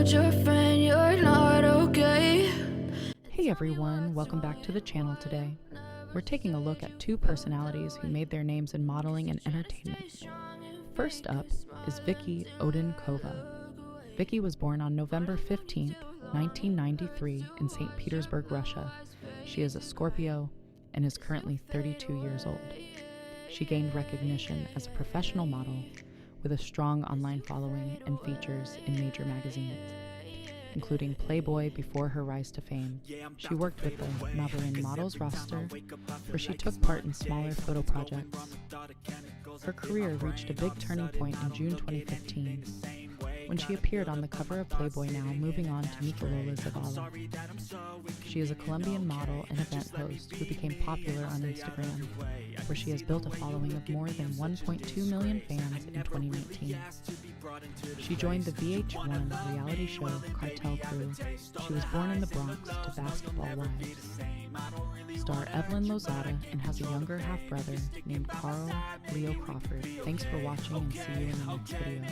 told your friend you're not okay. Hey everyone, welcome back to the channel today. We're taking a look at two personalities who made their names in modeling and entertainment. First up is Viki Odintcova. Viki was born on November 15th, 1993 in St. Petersburg, Russia. She is a Scorpio and is currently 32 years old. She gained recognition as a professional model with a strong online following and features in major magazines, including Playboy before her rise to fame. She worked with the Maverin Models roster, where she took part in smaller photo projects. Her career reached a big turning point in June 2015, when she appeared on the cover of Playboy Now, moving on to Nicolola's Zavala. She is a Colombian model and event host who became popular on Instagram, where she has built a following of more than 1.2 million fans in 2019. She joined the VH1 reality show Cartel Crew. She was born in the Bronx to basketball wives. Star Evelyn Lozada and has a younger half-brother named Carl Leo Crawford. Thanks for watching and see you in the next video.